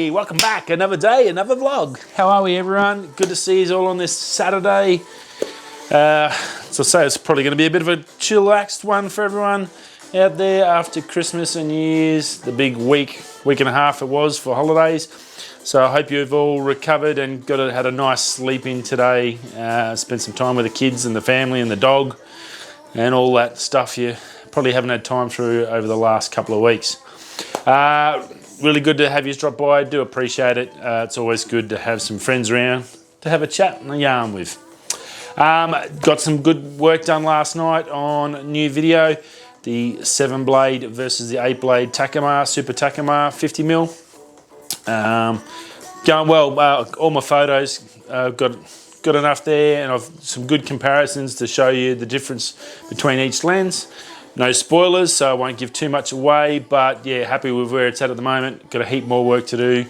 Hey, welcome back. Another day, another vlog. How are we, everyone? Good to see you all on this Saturday. So I say it's probably going to be a bit of a chillaxed one for everyone out there after Christmas and New Year's, the big week and a half it was for holidays. So I hope you've all recovered and had a nice sleep in today. Spent some time with the kids and the family and the dog and all that stuff you probably haven't had time through over the last couple of weeks. Really good to have you drop by. I do appreciate it. It's always good to have some friends around to have a chat and a yarn with. Got some good work done last night on a new video. The 7 blade versus the 8 blade Takamar, Super Takamar 50mm. Going well. All my photos got enough there, and I've some good comparisons to show you the difference between each lens. No spoilers, so I won't give too much away, but yeah, happy with where it's at the moment. Got a heap more work to do.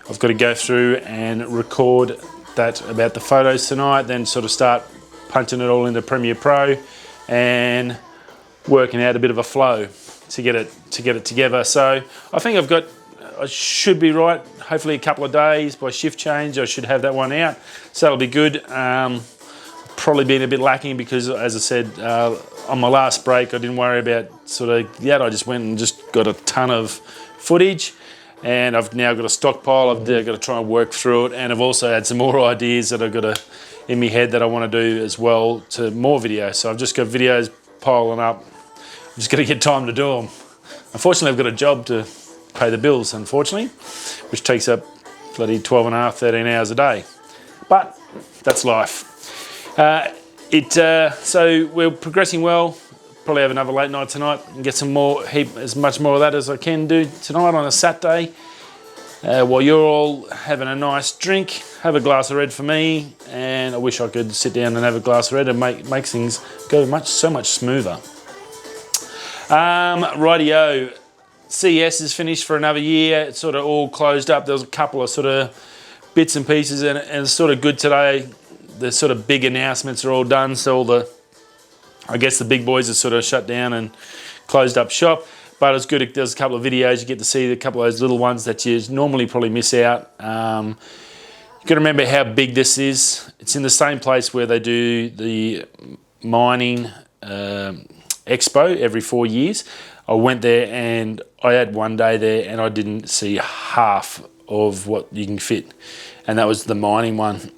I've got to go through and record that about the photos tonight, then sort of start punching it all into Premiere Pro and working out a bit of a flow to get it together. So I think I should be right. Hopefully a couple of days by shift change, I should have that one out. So that'll be good. Probably been a bit lacking because, as I said, on my last break, I didn't worry about sort of that. I just went and just got a ton of footage, and I've now got a stockpile. I've got to try and work through it, and I've also had some more ideas that I've got in my head that I want to do as well to more videos. So I've just got videos piling up. I'm just going to get time to do them. Unfortunately, I've got a job to pay the bills, unfortunately, which takes up bloody 12 and a half, 13 hours a day. But that's life. So we're progressing well. Probably have another late night tonight and get some more, as much more of that as I can do tonight on a Saturday. While you're all having a nice drink, have a glass of red for me, and I wish I could sit down and have a glass of red and make things go so much smoother. Rightio, CES is finished for another year. It's sort of all closed up. There was a couple of sort of bits and pieces, and it's sort of good today. The sort of big announcements are all done, so I guess the big boys are sort of shut down and closed up shop. But it's good. There's a couple of videos you get to see, a couple of those little ones that you normally probably miss out. You've got to remember how big this is. It's in the same place where they do the mining expo every 4 years. I went there and I had one day there and I didn't see half of what you can fit, and that was the mining one.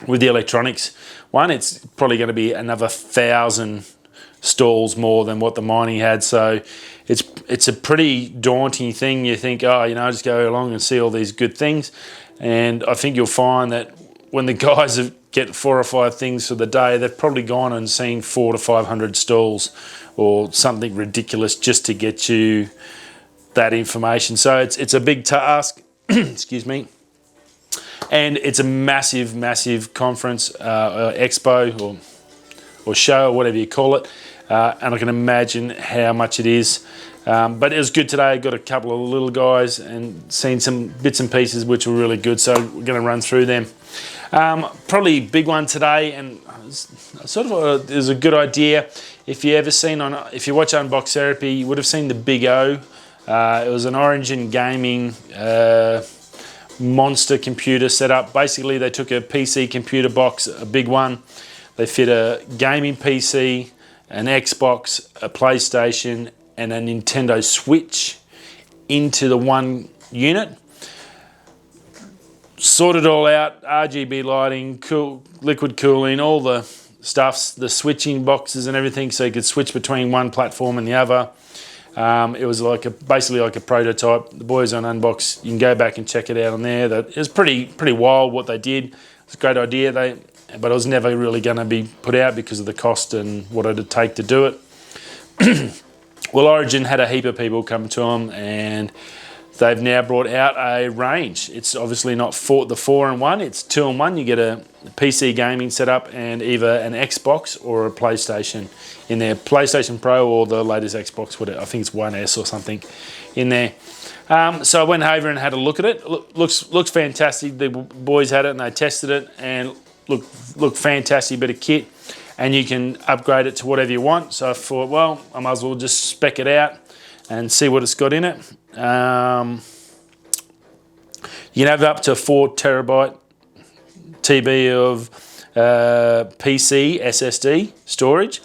With the electronics one, it's probably going to be another 1,000 stalls more than what the mining had. So it's a pretty daunting thing. You think, just go along and see all these good things. And I think you'll find that when the guys get 4 or 5 things for the day, they've probably gone and seen 400 to 500 stalls or something ridiculous just to get you that information. So it's a big task. Excuse me. And it's a massive, massive conference, expo or show, or whatever you call it. And I can imagine how much it is. But it was good today. Got a couple of little guys and seen some bits and pieces which were really good. So we're going to run through them. Probably a big one today, and sort of is a good idea. If you watch Unbox Therapy, you would have seen the Big O. It was an Origin Gaming monster computer set up. Basically, they took a PC computer box, a big one. They fit a gaming PC, an Xbox, a PlayStation, and a Nintendo Switch into the one unit. Sorted all out, RGB lighting, liquid cooling, all the stuffs, the switching boxes and everything, so you could switch between one platform and the other. It was basically like a prototype. The boys on Unbox, you can go back and check it out on there. It was pretty wild what they did. It's a great idea, but it was never really going to be put out because of the cost and what it would take to do it. Well, Origin had a heap of people come to them, and they've now brought out a range. It's obviously not the 4-in-1, it's 2-in-1. You get a PC gaming setup and either an Xbox or a PlayStation in there. PlayStation Pro or the latest Xbox, I think it's One S or something in there. So I went over and had a look at it. Looks fantastic. The boys had it and they tested it and looked fantastic bit of kit. And you can upgrade it to whatever you want. So I thought, well, I might as well just spec it out and see what it's got in it. You can have up to 4 terabyte TB of PC SSD storage,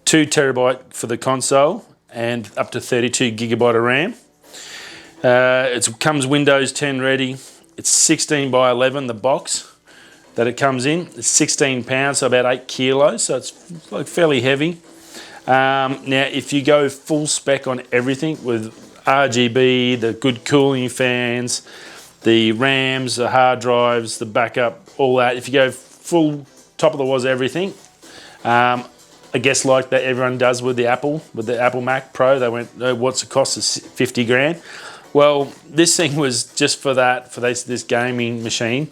2 terabyte for the console, and up to 32 gigabyte of RAM. It comes Windows 10 ready. It's 16 by 11, the box that it comes in. It's 16 pounds, so about 8 kilos, so it's like fairly heavy. Now, if you go full spec on everything with RGB, the good cooling fans, the RAMs, the hard drives, the backup, all that, if you go full top of the was everything, I guess like that everyone does with the Apple Mac Pro, they went, oh, what's the cost? It's 50 grand. Well, this thing was just for that, for this gaming machine.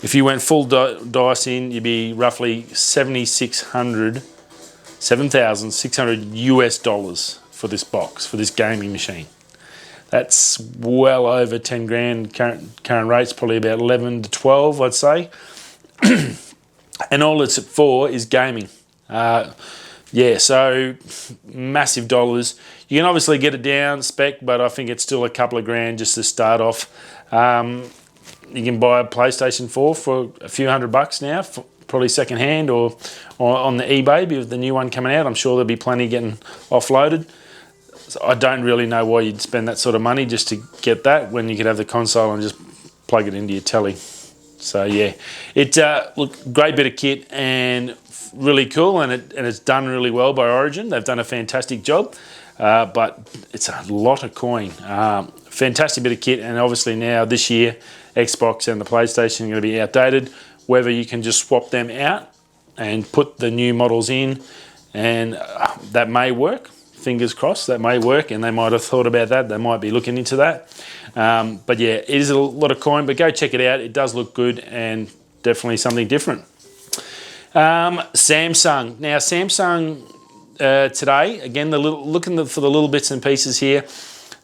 If you went full dice in, you'd be roughly $7,600 US dollars for this box, for this gaming machine. That's well over 10 grand. Current rates probably about 11 to 12, I'd say. And all it's for is gaming. Yeah, so massive dollars. You can obviously get it down spec, but I think it's still a couple of grand just to start off. You can buy a PlayStation 4 for a few $100 now, probably second hand or on the eBay with the new one coming out. I'm sure there'll be plenty getting offloaded. So I don't really know why you'd spend that sort of money just to get that when you could have the console and just plug it into your telly. So yeah, look, great bit of kit and really cool, and it's done really well by Origin. They've done a fantastic job, but it's a lot of coin. Fantastic bit of kit, and obviously now this year Xbox and the PlayStation are going to be outdated. Whether you can just swap them out and put the new models in, and that may work. Fingers crossed, that may work, and they might have thought about that. They might be looking into that. But yeah, it is a lot of coin, but go check it out. It does look good and definitely something different. Samsung. Now, Samsung today, again, looking for the little bits and pieces here.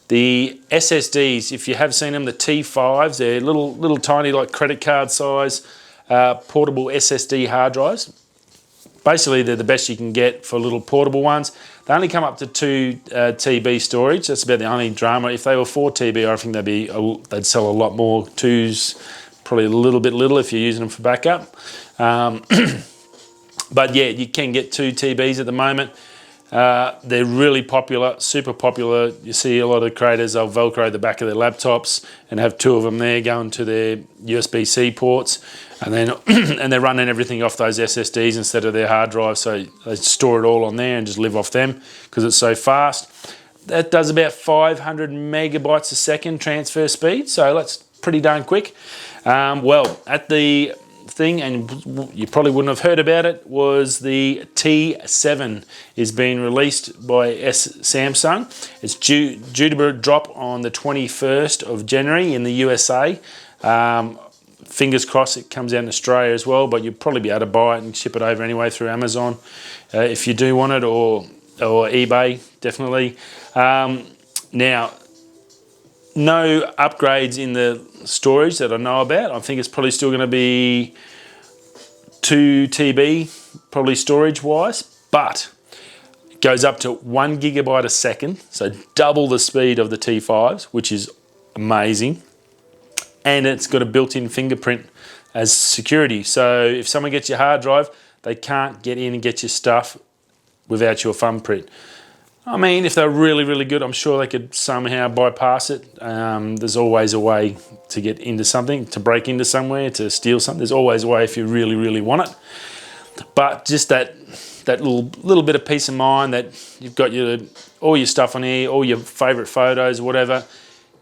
The SSDs, if you have seen them, the T5s, they're little tiny, like credit card size, portable SSD hard drives. Basically, they're the best you can get for little portable ones. They only come up to 2 TB storage. That's about the only drama. If they were 4 TB, I think they'd sell a lot more. 2s, probably a little bit little if you're using them for backup. But yeah, you can get 2 TBs at the moment. They're really popular, super popular. You see a lot of creators, they'll Velcro the back of their laptops and have 2 of them there going to their USB-C ports, and then and they're running everything off those SSDs instead of their hard drive, so they store it all on there and just live off them because it's so fast. That does about 500 megabytes a second transfer speed, so that's pretty darn quick. Well, at the thing, and you probably wouldn't have heard about it, was the T7 is being released by Samsung. It's due to drop on the 21st of January in the USA. Fingers crossed it comes out in Australia as well, but you'll probably be able to buy it and ship it over anyway through Amazon if you do want it, or eBay, definitely. Now, no upgrades in the storage that I know about. I think it's probably still going to be 2 TB, probably storage-wise, but it goes up to 1 gigabyte a second, so double the speed of the T5s, which is amazing. And it's got a built-in fingerprint as security. So if someone gets your hard drive, they can't get in and get your stuff without your thumbprint. I mean, if they're really, really good, I'm sure they could somehow bypass it. There's always a way to get into something, to break into somewhere, to steal something. There's always a way if you really, really want it. But just that little bit of peace of mind that you've got all your stuff on here, all your favourite photos or whatever.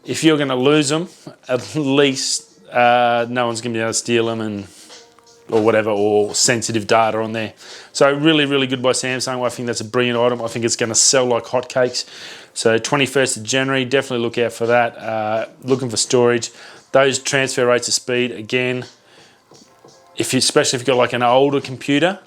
If you're going to lose them, at least no one's going to be able to steal them or whatever, or sensitive data on there. So really, really good by Samsung. I think that's a brilliant item. I think it's going to sell like hotcakes. So 21st of January, definitely look out for that. Looking for storage. Those transfer rates of speed, again, especially if you've got like an older computer,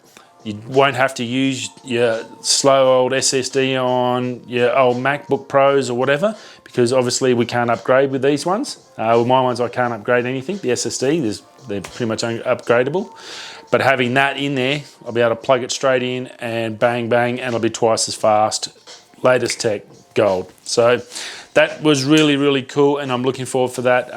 you won't have to use your slow old SSD on your old MacBook Pros or whatever, because obviously we can't upgrade with these ones. With my ones, I can't upgrade anything. The SSD, they're pretty much upgradable. But having that in there, I'll be able to plug it straight in and bang, bang, and it'll be twice as fast. Latest tech, gold. So that was really, really cool, and I'm looking forward for that.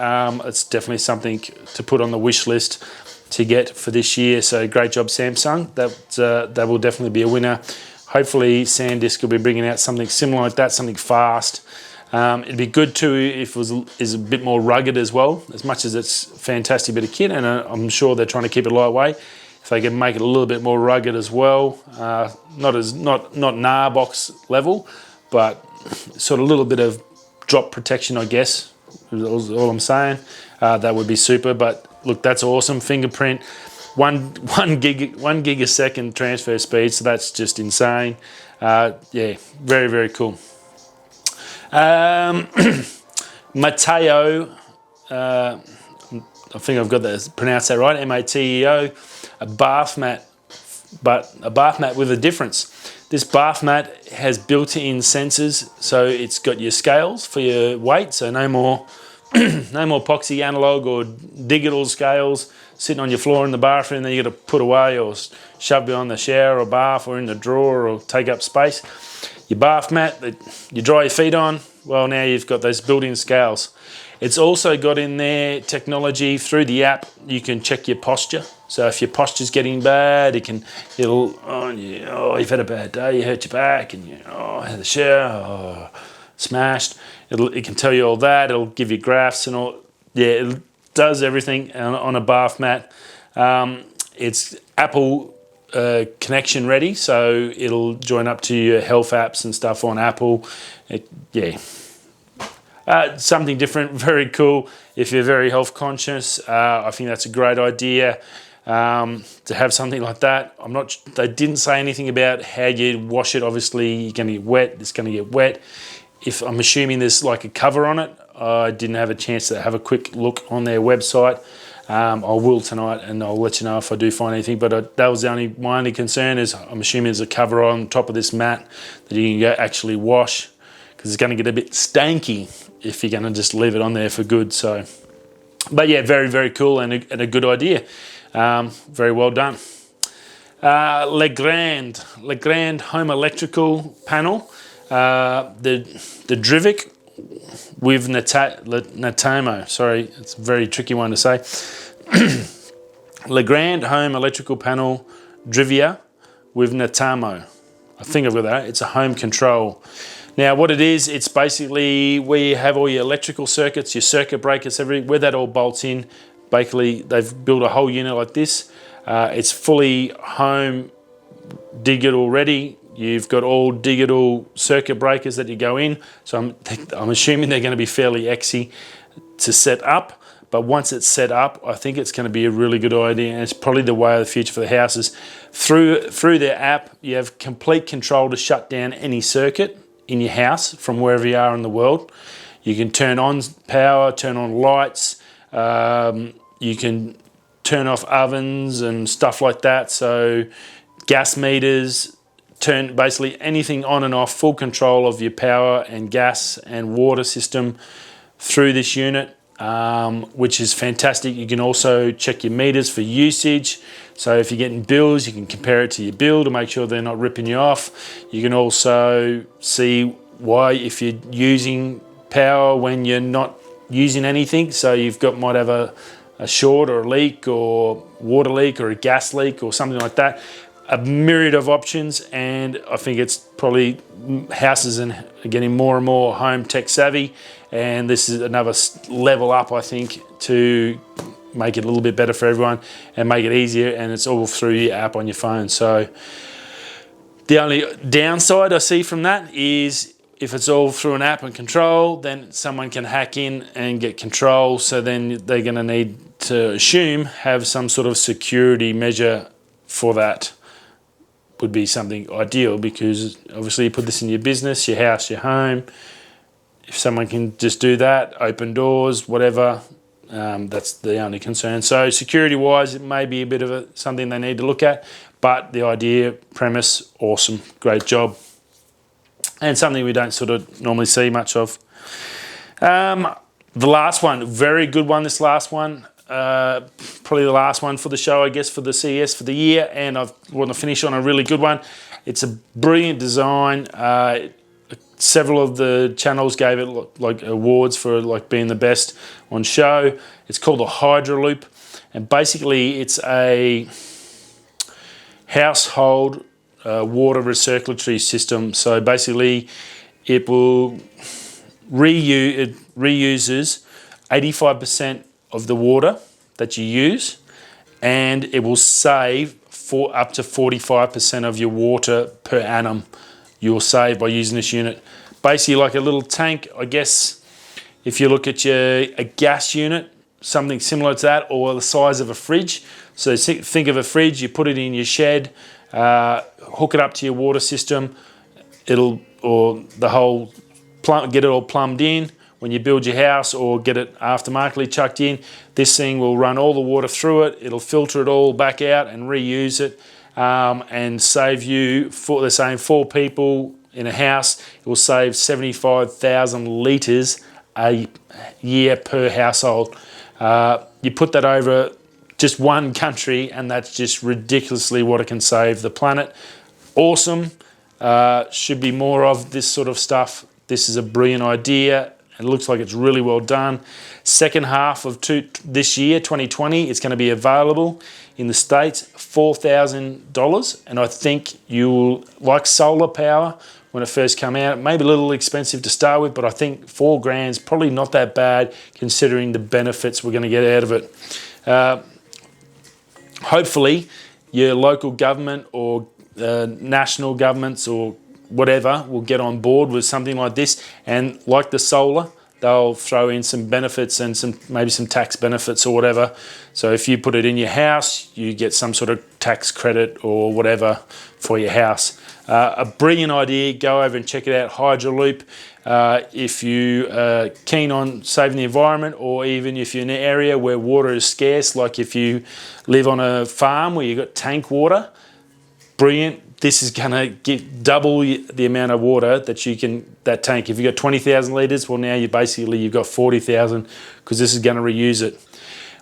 It's definitely something to put on the wish list to get for this year. So great job, Samsung. That will definitely be a winner. Hopefully SanDisk will be bringing out something similar like that, something fast. It'd be good too if it is a bit more rugged as well, as much as it's a fantastic bit of kit, and I'm sure they're trying to keep it lightweight. If they can make it a little bit more rugged as well, not Narbox level, but sort of a little bit of drop protection, I guess, is all I'm saying. That would be super. But look, that's awesome. Fingerprint, one gig a second transfer speed, so that's just insane. Yeah, very, very cool. Mateo, I think I've got that pronounced that right. Mateo, a bath mat, but a bath mat with a difference. This bath mat has built-in sensors, so it's got your scales for your weight, so no more epoxy analog or digital scales sitting on your floor in the bathroom that you got to put away or shove behind the shower or bath or in the drawer or take up space. Your bath mat that you dry your feet on, well, now you've got those built-in scales. It's also got in there technology through the app. You can check your posture. So if your posture's you've had a bad day, you hurt your back, and had a shower, smashed. It can tell you all that. It'll give you graphs and all. Yeah, it does everything on a bath mat. It's Apple connection ready, so it'll join up to your health apps and stuff on Apple. Something different, very cool. If you're very health conscious, I think that's a great idea. To have something like that. They didn't say anything about how you wash it. Obviously, you're going to get wet. It's going to get wet. I'm assuming there's like a cover on it. I didn't have a chance to have a quick look on their website. I will tonight, and I'll let you know if I do find anything. But that was my only concern is I'm assuming there's a cover on top of this mat that you can go actually wash, because it's going to get a bit stanky if you're going to just leave it on there for good. So, but yeah, very, very cool and a good idea. Very well done. Legrand home electrical panel. The Drivik with Natamo. Sorry, it's a very tricky one to say. Legrand home electrical panel Drivia with Natamo. I think I've got that. It's a home control. Now what it is, it's basically where you have all your electrical circuits, your circuit breakers, where that all bolts in. Basically, they've built a whole unit like this. It's fully home digital ready. You've got all digital circuit breakers that you go in. So I'm assuming they're going to be fairly exy to set up. But once it's set up, I think it's going to be a really good idea. And it's probably the way of the future for the houses. Through their app, you have complete control to shut down any circuit in your house from wherever you are in the world. You can turn on power, turn on lights. You can turn off ovens and stuff like that. So gas meters, turn basically anything on and off, full control of your power and gas and water system through this unit, which is fantastic. You can also check your meters for usage. So if you're getting bills, you can compare it to your bill to make sure they're not ripping you off. You can also see why, if you're using power when you're not using anything. So might have a short or a leak or water leak or a gas leak or something like that. A myriad of options, and I think it's probably houses are getting more and more home tech savvy, and this is another level up, I think, to make it a little bit better for everyone and make it easier, and it's all through your app on your phone. So the only downside I see from that is if it's all through an app and control, then someone can hack in and get control, so then they're going to need to have some sort of security measure for that. Would be something ideal, because obviously you put this in your business, your house, your home. If someone can just do that, open doors, whatever, that's the only concern. So security wise, it may be a bit of something they need to look at, but the idea, premise, awesome, great job. And something we don't sort of normally see much of. The last one, very good one, this last one. Probably the last one for the show, I guess, for the CES for the year, and I want to finish on a really good one. It's a brilliant design. several of the channels gave it like awards for like being the best on show. It's called a Hydraloop, and basically it's a household water recirculatory system. So basically it will reuses 85% of the water that you use, and it will save for up to 45% of your water per annum you'll save by using this unit. Basically like a little tank, I guess, if you look at a gas unit, something similar to that, or the size of a fridge. So think of a fridge, you put it in your shed, hook it up to your water system, get it all plumbed in when you build your house, or get it aftermarketly chucked in. This thing will run all the water through it, it'll filter it all back out and reuse it, and save you, they're saying 4 people in a house, it will save 75,000 litres a year per household. You put that over just one country, and that's just ridiculously what it can save the planet. Awesome. Should be more of this sort of stuff. This is a brilliant idea. It looks like it's really well done. Second half of this year, 2020, it's going to be available in the States, $4,000. And I think you'll, like solar power, when it first came out, maybe a little expensive to start with, but I think $4 grand's probably not that bad considering the benefits we're going to get out of it. Hopefully your local government or national governments or whatever will get on board with something like this, and like the solar, they'll throw in some benefits and maybe some tax benefits or whatever. So if you put it in your house, you get some sort of tax credit or whatever for your house. A brilliant idea. Go over and check it out, Hydraloop. If you are keen on saving the environment, or even if you're in an area where water is scarce, like if you live on a farm where you've got tank water, brilliant. This is going to double the amount of water that you can, that tank. If you've got 20,000 litres, well now you've got 40,000, because this is going to reuse it.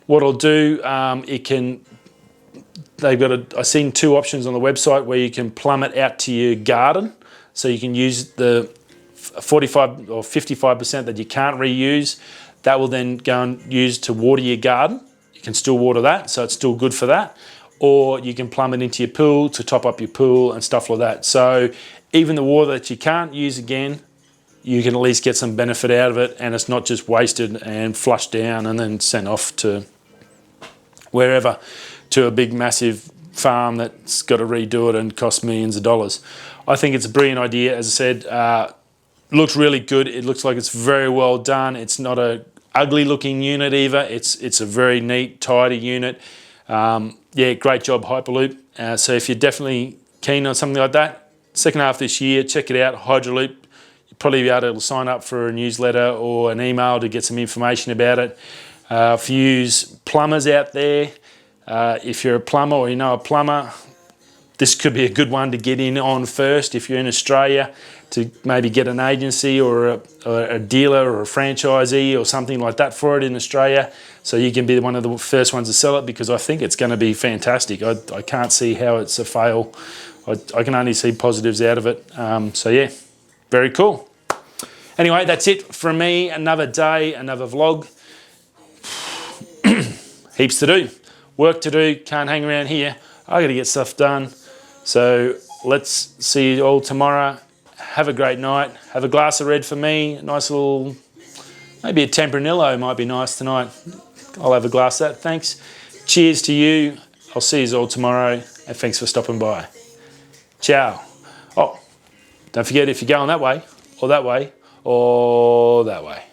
What it'll do, I've seen 2 options on the website where you can plumb it out to your garden. So you can use the 45 or 55% that you can't reuse. That will then go and use to water your garden. You can still water that, so it's still good for that. Or you can plumb it into your pool to top up your pool and stuff like that. So even the water that you can't use again, you can at least get some benefit out of it, and it's not just wasted and flushed down and then sent off to wherever, to a big massive farm that's got to redo it and cost millions of dollars. I think it's a brilliant idea. As I said, looks really good. It looks like it's very well done. It's not a ugly looking unit either. It's a very neat, tidy unit. Yeah, great job, Hydraloop. So if you're definitely keen on something like that, second half this year, check it out, Hydraloop. You'll probably be able to sign up for a newsletter or an email to get some information about it. For you plumbers out there, if you're a plumber or you know a plumber, this could be a good one to get in on first. If you're in Australia, to maybe get an agency or a dealer or a franchisee or something like that for it in Australia, so you can be one of the first ones to sell it, because I think it's going to be fantastic. I can't see how it's a fail. I can only see positives out of it. So yeah, very cool. Anyway, that's it from me. Another day, another vlog. Heaps to do. Work to do. Can't hang around here. I got to get stuff done. So let's see you all tomorrow. Have a great night. Have a glass of red for me. Nice little, maybe a Tempranillo might be nice tonight. I'll have a glass of that, thanks. Cheers to you. I'll see you all tomorrow, and thanks for stopping by. Ciao. Oh, don't forget, if you're going that way, or that way, or that way.